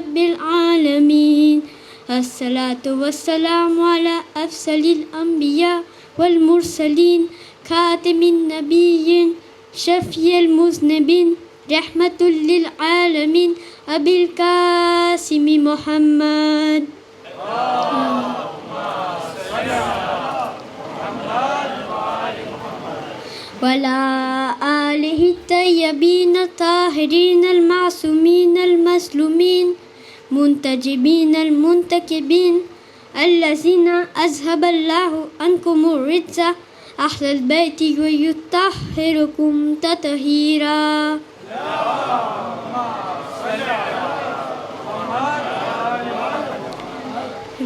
رب العالمين الصلاة والسلام على أفضل الأنبياء والمرسلين خاتم النبيين شفيع المذنبين رحمة للعالمين أبي القاسم محمد وعلى آله الطيبين الطاهرين المعصومين المسلومين منتجبين المنتكبين الذين أذهب الله عنكم الرجس أهل البيت ويطهركم تطهيرا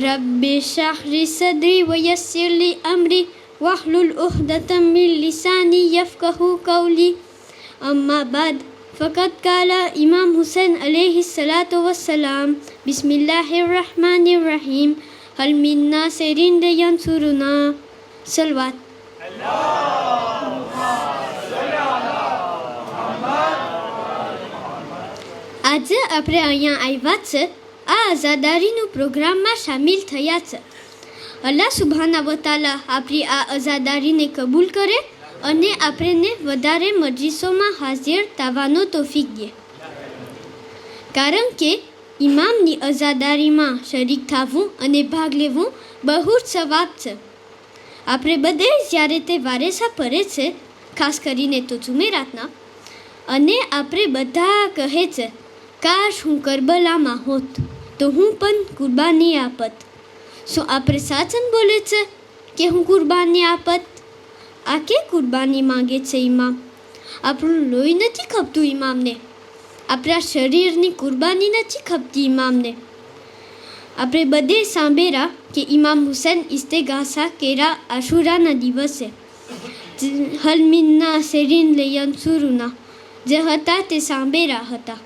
رب اشرح لي صدري ويسر لي أمري واحلل عقدة من لساني يفقهوا قولي أما بعد فقد قال إمام حسين عليه الصلاة والسلام بسم الله الرحمن الرحيم هل من ناصر لينصرنا صلوات આજે આપણે અહીંયા આવ્યા છે આ આઝાદારીનો પ્રોગ્રામમાં સામેલ થયા છે. અલ્લાહ સુબ્હાના વ તઆલા આપણી આ આઝાદારીને કબૂલ કરે અને આપણને વધારે મજલિસોમાં હાજર થવાનો તોફીક દે. કારણ કે ઇમામની આઝાદારીમાં શરીક થવું અને ભાગ લેવું બહુ જ સવાબ છે. આપણે બધે જ્યારે તે વારેસા પડે છે, ખાસ કરીને તો જુમેરાતના, અને આપણે બધા કહે છે કાશ હું કરબલામાં હોત તો હું પણ કુરબાની આપત. શું આપણે સાચન બોલે છે કે હું કુરબાની આપત? આ કે કુરબાની માંગે છે ઇમામ? આપણું લોહી નથી ખપતું ઇમામને. આપણા શરીરની કુરબાની નથી ખપતી ઇમામને. આપણે બધે સાંભળ્યા કે ઇમામ હુસૈન ઇસ્તેગાસા કેરા આશુરાના દિવસે હલ મિન્ના સેરીન લયનસુરુના જે હતા તે સાંભળ્યા હતા.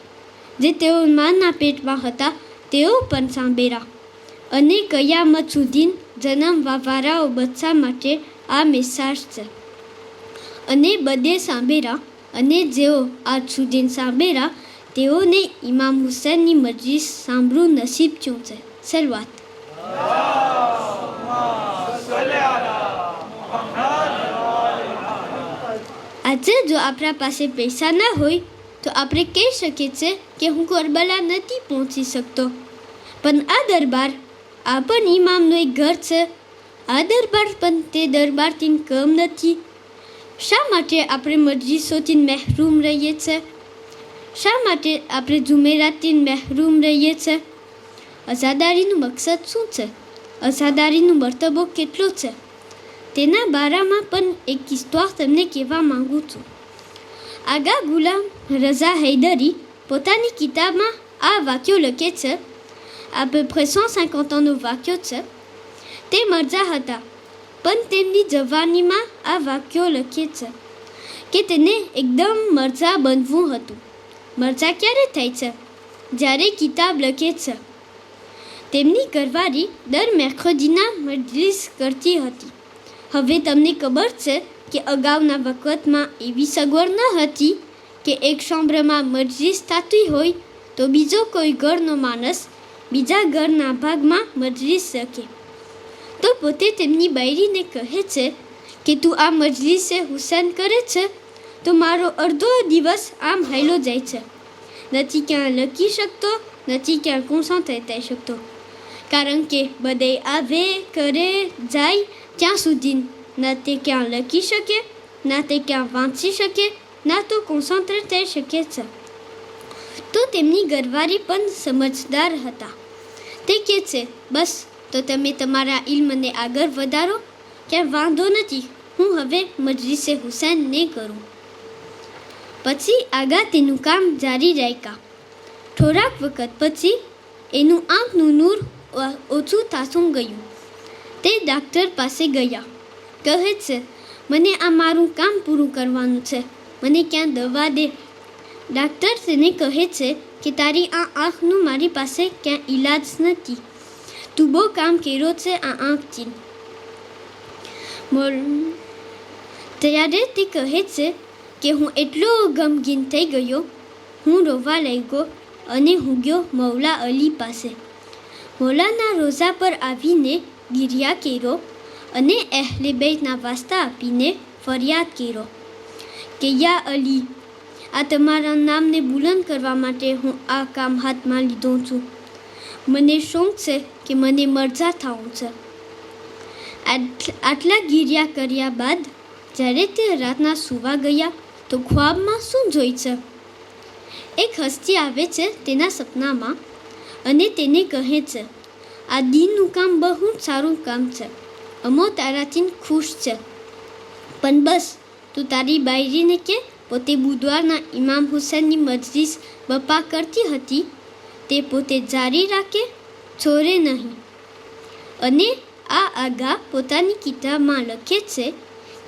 જે તેઓ માના પેટમાં હતા તેઓ પણ સાંભળ્યા. અને કયામત સુધી જન્મવાવાળાઓ બચ્ચા માટે આ મેસાજ છે. અને બધે સાંભળ્યા અને જેઓ આજ સુધી સાંભળ્યા તેઓને ઇમામ હુસૈનની મજલિસ સાંભળવું નસીબ થયું છે. સલવાત. આજે જો આપણા પાસે પૈસા ના હોય તો આપણે કહી શકીએ છીએ કે હું કરબલા નથી પહોંચી શકતો. પણ આ દરબાર આ પણ ઇમામનું એક ઘર છે. આ દરબાર પણ તે દરબારથી કમ નથી. શા માટે આપણે મજલિસોથી મહેરૂમ રહીએ છીએ? શા માટે આપણે જુમેરાતથી મહેરૂમ રહીએ છીએ? આઝાદારીનું મકસદ શું છે? આઝાદારીનો મર્તબો કેટલો છે? તેના બારામાં પણ એક કિસ્સો તમને કહેવા માંગુ છું. આગા ગુલામ રઝા હૈદરી પોતાની કિતાબમાં આ વાક્યો લખે છે. à peu près 150 ans વાક્યો છે. તે મરજા હતા પણ તેમની જવાનીમાં આ વાક્યો લખે છે કે તેને એકદમ મરજા બનવું હતું. મરજા ક્યારે થાય છે? જ્યારે કિતાબ લખે છે. તેમની ઘરવાળી દર મેખોદીના મજલિસ કરતી હતી. હવે તમને ખબર છે કે અગાઉના વખતમાં એવી સગવડ ન હતી કે એક શોમ્બ્રમાં મજલિસ થતી હોય તો બીજો કોઈ ઘરનો માણસ બીજા ઘરના ભાગમાં મજલિસ શકે. તો પોતે તેમની બૈરીને કહે છે કે તું આ મજલિસે હુસૈન કરે છે તો મારો અડધો દિવસ આમ હાલ્યો જાય છે. નથી ક્યાં લખી શકતો, નથી ક્યાં કોન્સન્ટ્રેટ થઈ શકતો. કારણ કે બધે આવે કરે જાય ત્યાં સુધી ના તે ક્યાં લખી શકે, ના તે ક્યાં વાંચી શકે, ના તો કોન્સન્ટ્રેટ થઈ શકે છે. તો તેમની ઘરવાળી પણ સમજદાર હતા. તે કહે છે બસ તો તમે તમારા ઇલ્મને આગળ વધારો, ક્યાં વાંધો નથી, હું હવે મજલિસે હુસૈન નહીં કરું. પછી આગા તેનું કામ જારી રાખ્યા. થોડાક વખત પછી એનું આંખનું નૂર ઓછું થાતું ગયું. તે ડાક્ટર પાસે ગયા. કહે છે મને આ મારું કામ પૂરું કરવાનું છે, મને ક્યાં દવા દે. ડાક્ટર તેને કહે છે કે તારી આ આંખનું મારી પાસે ક્યાં ઈલાજ નથી. તું બહુ કામ કર્યો છે આ આંખથી. ત્યારે તે કહે છે કે હું એટલો ગમગીન થઈ ગયો, હું રોવા લાગ્યો અને હું ગયો મૌલા અલી પાસે. મૌલાના રોઝા પર આવીને ગિરિયા કર્યો અને અહેલે બેતના વાસ્તા આપીને ફરિયાદ કર્યો કે યા અલી, આ તમારા નામને બુલંદ કરવા માટે હું આ કામ હાથમાં લીધો છું. મને શોખ છે કે મને મરજા થવું છે. આટલા ગિરિયા કર્યા બાદ જ્યારે તે રાતના સૂવા ગયા તો ખ્વાબમાં શું જોઈ છે? એક હસ્તી આવે છે તેના સપનામાં અને તેને કહે છે, આ દીનનું કામ બહુ સારું કામ છે, અમો તારાથી ખુશ છે, પણ બસ તું તારી બાયરીને કે પોતે બુધવારના ઇમામ હુસૈનની મજલિસ બપા કરતી હતી તે પોતે જારી રાખે, છોડે નહીં. અને આ આગા પોતાની કિતાબમાં લખે છે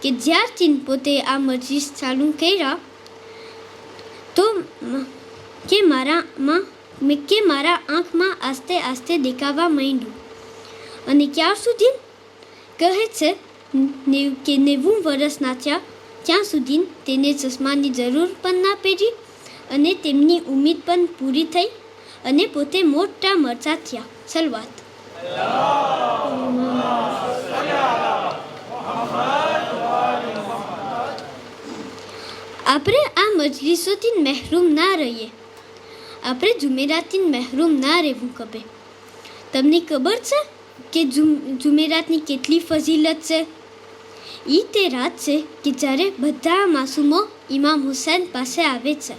કે જ્યારથી પોતે આ મજલિસ ચાલુ કર્યા તો કે મારા આંખમાં આસ્તે આસ્તે દેખાવા માંડ્યું. અને ક્યાર સુધી કહે છે કે 90 વર્ષના થયા ત્યાં સુધી તેને ચશ્માની જરૂર પણ ના પડી અને તેમની ઉમ્મીદ પણ પૂરી થઈ અને પોતે મોટા મરચા થયા. સલવાત. આપણે આ મજલિસોથી મહેરૂમ ના રહીએ. આપણે જુમેરાતથી મહેરૂમ ના રહેવું કબે. તમને ખબર છે કે જુમેરાતની કેટલી ફજીલત છે? એ તે રાત છે કે જ્યારે બધા માસૂમો ઇમામ હુસૈન પાસે આવે છે.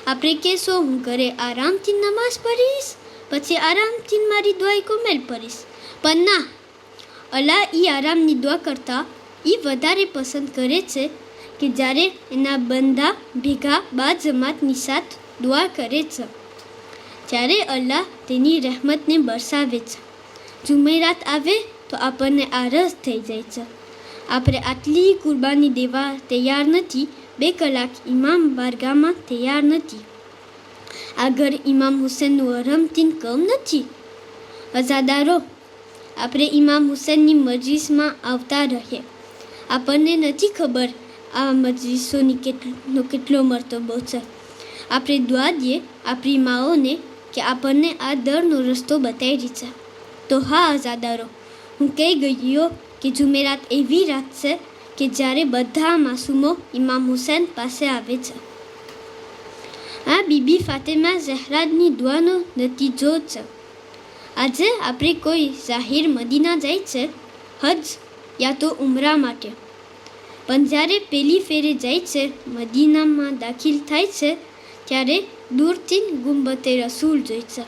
આપણે કહેશો હું ઘરે આરામથી નમાઝ પઢીશ, પછી આરામથી મારી દુઆ કોમેલ પઢીશ. પણ ના, અલ્લાહ એ આરામની દુઆ કરતાં એ વધારે પસંદ કરે છે કે જ્યારે એના બંદા ભેગા બા જમાતની સાથ દુઆ કરે છે, ત્યારે અલ્લાહ તેની રહેમતને બરસાવે છે. જુમેરાત આવે તો આપણને આરસ થઈ જાય છે. આપણે આટલી કુરબાની દેવા તૈયાર નથી, 2 કલાક ઇમામ બારગાહમાં તૈયાર નથી. આ ઘર ઇમામ હુસૈનનું હરમથી કમ નથી. અઝાદારો, આપણે ઇમામ હુસૈનની મજલિસમાં આવતા રહીએ. આપણને નથી ખબર આ મજલિસોની કેટલો મરતબો છે. આપણે દુઆ દઈએ આપણી માઓને કે આપણને આ દરનો રસ્તો બતાવી છે. તો હા અઝાદારો, હું કહી ગયો કે જુમેરાત એવી રાત છે કે જ્યારે બધા માસૂમો ઇમામ હુસૈન પાસે આવે છે. આ બીબી ફાતિમા ઝહરાની દુઆનો નતીજો છે. આજે આપણે કોઈ જાહેર મદીના જાય છે, હજ યા તો ઉમરા માટે, પણ જ્યારે પહેલી ફેરે જાય છે, મદીનામાં દાખિલ થાય છે, ત્યારે દૂરથી ગુંબતે રસૂલ જોઈ છે.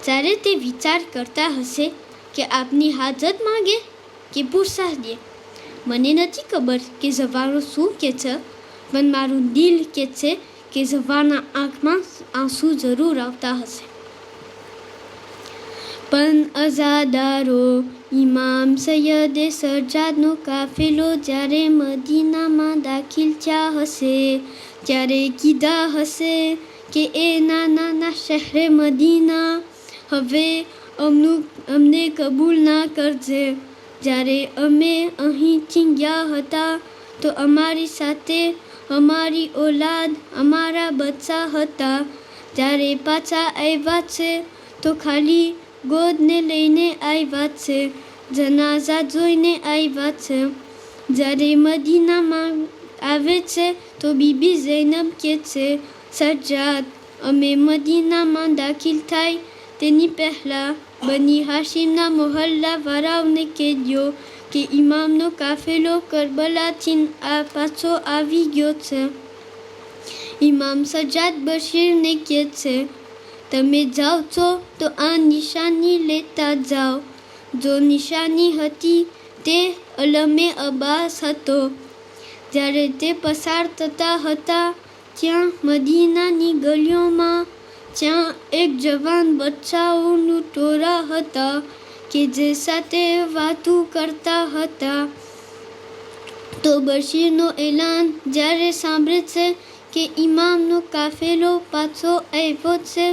જ્યારે તે વિચાર કરતા હશે કે આપની હાજત માંગે કે પુરસાદ દે. મને નથી ખબર કે જવારો શું કે છે, પણ મારું દિલ કે છે કે જવાના આંખમાં આંસુ જરૂર આવતા હશે. પણ અઝાદારો, ઇમામ સૈયદે સજ્જાદનો કાફેલો જ્યારે મદીનામાં દાખિલ થયા હશે ત્યારે કીધા હશે કે એ નાના શહેરે મદીના, હવે અમને કબૂલ ના કરજે. જ્યારે અમે અહીંથી ગયા હતા તો અમારી સાથે અમારી ઓલાદ, અમારા બચ્ચા હતા. જ્યારે પાછા આવ્યા છે તો ખાલી ગોદને લઈને આવ્યા છે, જનાઝા જોઈને આવ્યા છે. જ્યારે મદીનામાં આવે છે તો બીબી ઝૈનબ કહે છે, સજ્જાદ, અમે મદીનામાં દાખિલ થાય તેની પહેલાં બની હાશિમના મોહલ્લા વાળાઓને કહેજો કે ઇમામનો કાફેલો કરબલાથી પાછો આવી ગયો છે. ઇમામ સજ્જાદ બશીરને કહે છે, તમે જાઓ છો તો આ નિશાની લેતા જાઓ. જો નિશાની હતી તે અલમે અબ્બાસ હતો. જ્યારે તે પસાર થતા હતા ત્યાં મદીનાની ગલીઓમાં ત્યાં એક જવાન બચ્ચાઓનું ટોળા હતા કે જે સાથે વાતો કરતા હતા. તો બશીરનો એલાન જ્યારે સાંભળે છે કે ઇમામનો કાફેલો પાછો આવ્યો છે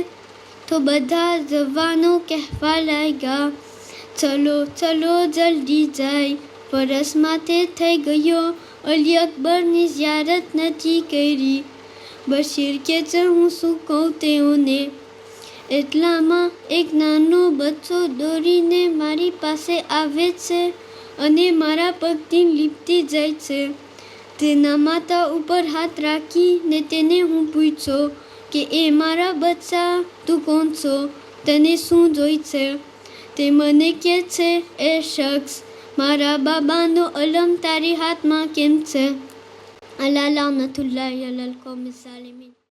તો બધા જવાનો કહેવા લાગ્યા, ચલો ચલો જલ્દી જાય, વરસ માથે થઈ ગયો, અલી અકબરની ઝિયારત નથી કરી. બશીર કે છે હું શું કહું તેઓને. એટલામાં એક નાનો બચ્ચો દોડીને મારી પાસે આવે છે અને મારા પગથી લીપટી જાય છે. તેના માથા ઉપર હાથ રાખીને તેને હું પૂછ્યો કે એ મારા બચ્ચા તું કોણ છો, તને શું જોઈ છે? તે મને કહે છે, એ શખ્સ, મારા બાબાનો અલમ તારી હાથમાં કેમ છે? અલા લાનતુલ્લાહી અલલ કૌમિ ઝાલિમીન.